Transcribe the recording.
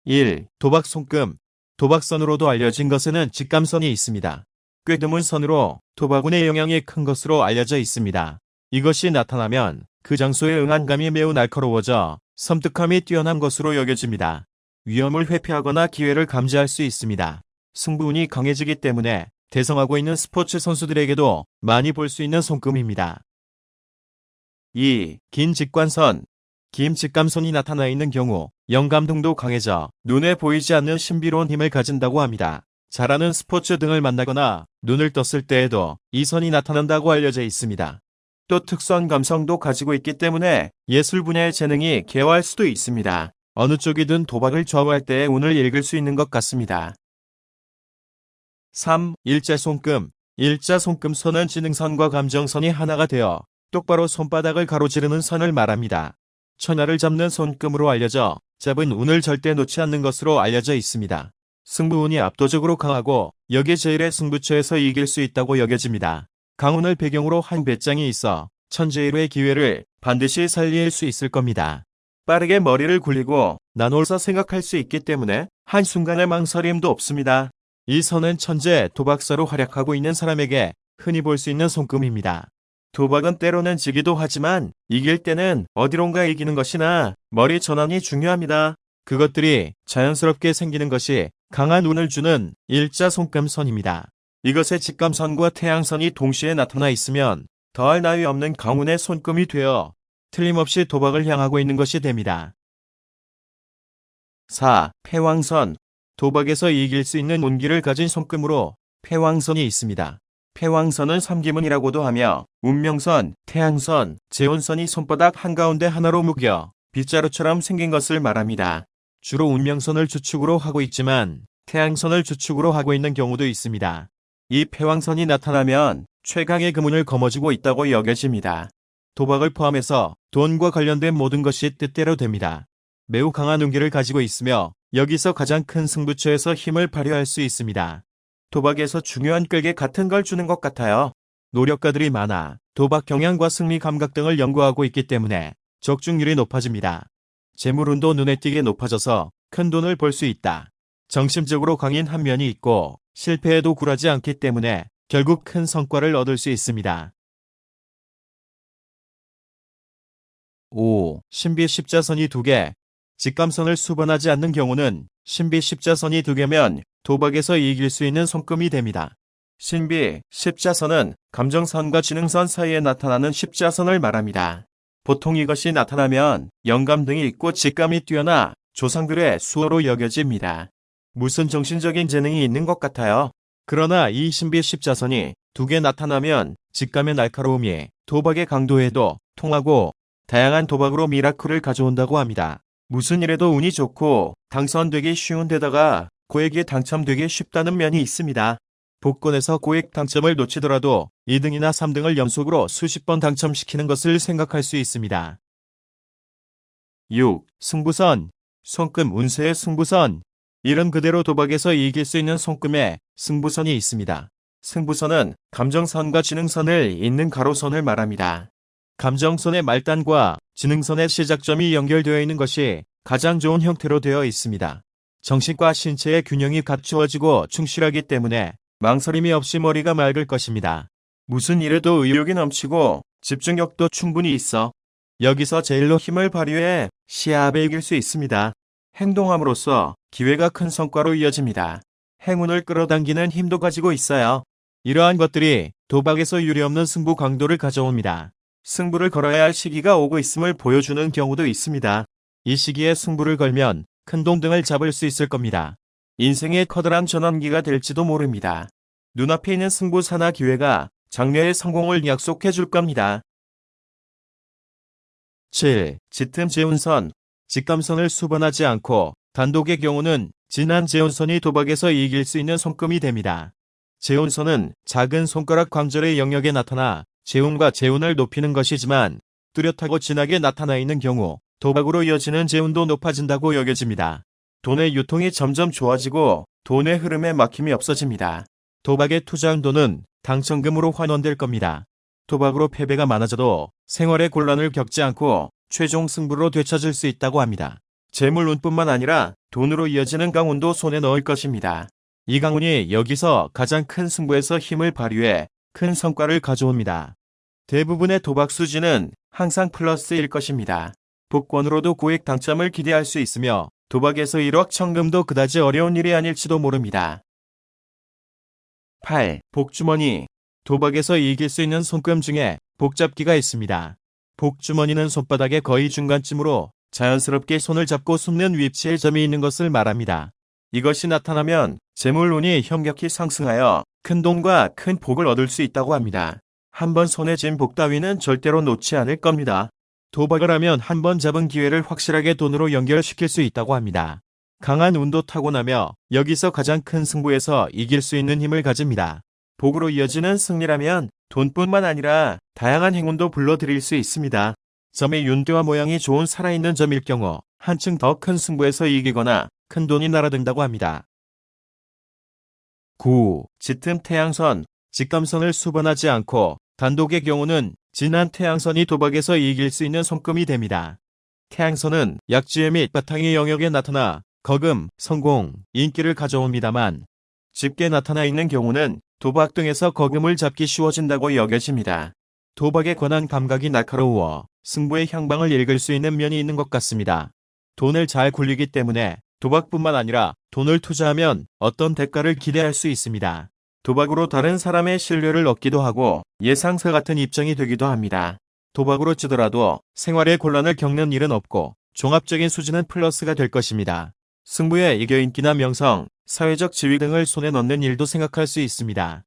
1. 도박 손금. 도박선으로도 알려진 것에는 직감선이 있습니다. 꽤 드문 선으로 도박운에 영향이 큰 것으로 알려져 있습니다. 이것이 나타나면 그 장소의 응안감이 매우 날카로워져 섬뜩함이 뛰어난 것으로 여겨집니다. 위험을 회피하거나 기회를 감지할 수 있습니다. 승부운이 강해지기 때문에 대성하고 있는 스포츠 선수들에게도 많이 볼 수 있는 손금입니다. 2. 긴 직관선. 긴 직감선이 나타나 있는 경우 영감등도 강해져 눈에 보이지 않는 신비로운 힘을 가진다고 합니다. 잘하는 스포츠 등을 만나거나 눈을 떴을 때에도 이 선이 나타난다고 알려져 있습니다. 또 특수한 감성도 가지고 있기 때문에 예술 분야의 재능이 개화할 수도 있습니다. 어느 쪽이든 도박을 좌우할 때의 운을 읽을 수 있는 것 같습니다. 3. 일자 손금. 일자 손금선은 지능선과 감정선이 하나가 되어 똑바로 손바닥을 가로지르는 선을 말합니다. 천하를 잡는 손금으로 알려져 잡은 운을 절대 놓지 않는 것으로 알려져 있습니다. 승부운이 압도적으로 강하고 역의 제일의 승부처에서 이길 수 있다고 여겨집니다. 강운을 배경으로 한 배짱이 있어 천재일의 기회를 반드시 살릴 수 있을 겁니다. 빠르게 머리를 굴리고 나눠서 생각할 수 있기 때문에 한순간의 망설임도 없습니다. 이 선은 천재 도박사로 활약하고 있는 사람에게 흔히 볼 수 있는 손금입니다. 도박은 때로는 지기도 하지만 이길 때는 어디론가 이기는 것이나 머리 전환이 중요합니다. 그것들이 자연스럽게 생기는 것이 강한 운을 주는 일자 손금선입니다. 이것의 직감선과 태양선이 동시에 나타나 있으면 더할 나위 없는 강운의 손금이 되어 틀림없이 도박을 향하고 있는 것이 됩니다. 4. 패왕선. 도박에서 이길 수 있는 운기를 가진 손금으로 패왕선이 있습니다. 패왕선은 삼기문이라고도 하며 운명선, 태양선, 재혼선이 손바닥 한가운데 하나로 묶여 빗자루처럼 생긴 것을 말합니다. 주로 운명선을 주축으로 하고 있지만 태양선을 주축으로 하고 있는 경우도 있습니다. 이 패왕선이 나타나면 최강의 금운을 거머쥐고 있다고 여겨집니다. 도박을 포함해서 돈과 관련된 모든 것이 뜻대로 됩니다. 매우 강한 운기를 가지고 있으며 여기서 가장 큰 승부처에서 힘을 발휘할 수 있습니다. 도박에서 중요한 끌개 같은 걸 주는 것 같아요. 노력가들이 많아 도박 경향과 승리 감각 등을 연구하고 있기 때문에 적중률이 높아집니다. 재물운도 눈에 띄게 높아져서 큰 돈을 벌 수 있다. 정신적으로 강인 한 면이 있고 실패에도 굴하지 않기 때문에 결국 큰 성과를 얻을 수 있습니다. 5. 신비 십자선이 2개. 직감선을 수반하지 않는 경우는 신비 십자선이 2개면 도박에서 이길 수 있는 손금이 됩니다. 신비 십자선은 감정선과 지능선 사이에 나타나는 십자선을 말합니다. 보통 이것이 나타나면 영감 등이 있고 직감이 뛰어나 조상들의 수호로 여겨집니다. 무슨 정신적인 재능이 있는 것 같아요. 그러나 이 신비 십자선이 2개 나타나면 직감의 날카로움이 도박의 강도에도 통하고 다양한 도박으로 미라클을 가져온다고 합니다. 무슨 일에도 운이 좋고 당선되기 쉬운 데다가 고액이 당첨되기 쉽다는 면이 있습니다. 복권에서 고액 당첨을 놓치더라도 2등이나 3등을 연속으로 수십 번 당첨시키는 것을 생각할 수 있습니다. 6. 승부선. 손금 운세의 승부선. 이름 그대로 도박에서 이길 수 있는 손금에 승부선이 있습니다. 승부선은 감정선과 지능선을 잇는 가로선을 말합니다. 감정선의 말단과 지능선의 시작점이 연결되어 있는 것이 가장 좋은 형태로 되어 있습니다. 정신과 신체의 균형이 갖추어지고 충실하기 때문에 망설임이 없이 머리가 맑을 것입니다. 무슨 일에도 의욕이 넘치고 집중력도 충분히 있어 여기서 제일로 힘을 발휘해 시합에 이길 수 있습니다. 행동함으로써 기회가 큰 성과로 이어집니다. 행운을 끌어당기는 힘도 가지고 있어요. 이러한 것들이 도박에서 유례없는 승부 강도를 가져옵니다. 승부를 걸어야 할 시기가 오고 있음을 보여주는 경우도 있습니다. 이 시기에 승부를 걸면 큰 돈 등을 잡을 수 있을 겁니다. 인생의 커다란 전환기가 될지도 모릅니다. 눈앞에 있는 승부사나 기회가 장래의 성공을 약속해 줄 겁니다. 7. 짙은 재운선. 직감선을 수반하지 않고 단독의 경우는 진한 재운선이 도박에서 이길 수 있는 손금이 됩니다. 재운선은 작은 손가락 관절의 영역에 나타나 재운과 재운을 높이는 것이지만 뚜렷하고 진하게 나타나 있는 경우 도박으로 이어지는 재운도 높아진다고 여겨집니다. 돈의 유통이 점점 좋아지고 돈의 흐름에 막힘이 없어집니다. 도박에 투자한 돈은 당첨금으로 환원될 겁니다. 도박으로 패배가 많아져도 생활의 곤란을 겪지 않고 최종 승부로 되찾을 수 있다고 합니다. 재물운뿐만 아니라 돈으로 이어지는 강운도 손에 넣을 것입니다. 이 강운이 여기서 가장 큰 승부에서 힘을 발휘해 큰 성과를 가져옵니다. 대부분의 도박 수지는 항상 플러스일 것입니다. 복권으로도 고액 당첨을 기대할 수 있으며 도박에서 1억 천금도 그다지 어려운 일이 아닐지도 모릅니다. 8. 복주머니. 도박에서 이길 수 있는 손금 중에 복잡기가 있습니다. 복주머니는 손바닥의 거의 중간쯤으로 자연스럽게 손을 잡고 숨는 위치에 점이 있는 것을 말합니다. 이것이 나타나면 재물운이 현격히 상승하여 큰 돈과 큰 복을 얻을 수 있다고 합니다. 한번 손에 쥔 복 따위는 절대로 놓지 않을 겁니다. 도박을 하면 한번 잡은 기회를 확실하게 돈으로 연결시킬 수 있다고 합니다. 강한 운도 타고나며 여기서 가장 큰 승부에서 이길 수 있는 힘을 가집니다. 복으로 이어지는 승리라면 돈뿐만 아니라 다양한 행운도 불러들일 수 있습니다. 점의 윤대와 모양이 좋은 살아있는 점일 경우 한층 더 큰 승부에서 이기거나 큰 돈이 날아든다고 합니다. 9. 짙은 태양선. 직감선을 수반하지 않고 단독의 경우는 진한 태양선이 도박에서 이길 수 있는 손금이 됩니다. 태양선은 약지혜 및 바탕의 영역에 나타나 거금, 성공, 인기를 가져옵니다만 짙게 나타나 있는 경우는 도박 등에서 거금을 잡기 쉬워진다고 여겨집니다. 도박에 관한 감각이 날카로워 승부의 향방을 읽을 수 있는 면이 있는 것 같습니다. 돈을 잘 굴리기 때문에 도박뿐만 아니라 돈을 투자하면 어떤 대가를 기대할 수 있습니다. 도박으로 다른 사람의 신뢰를 얻기도 하고 예상사 같은 입장이 되기도 합니다. 도박으로 지더라도 생활에 곤란을 겪는 일은 없고 종합적인 수준은 플러스가 될 것입니다. 승부에 이겨 인기나 명성, 사회적 지위 등을 손에 넣는 일도 생각할 수 있습니다.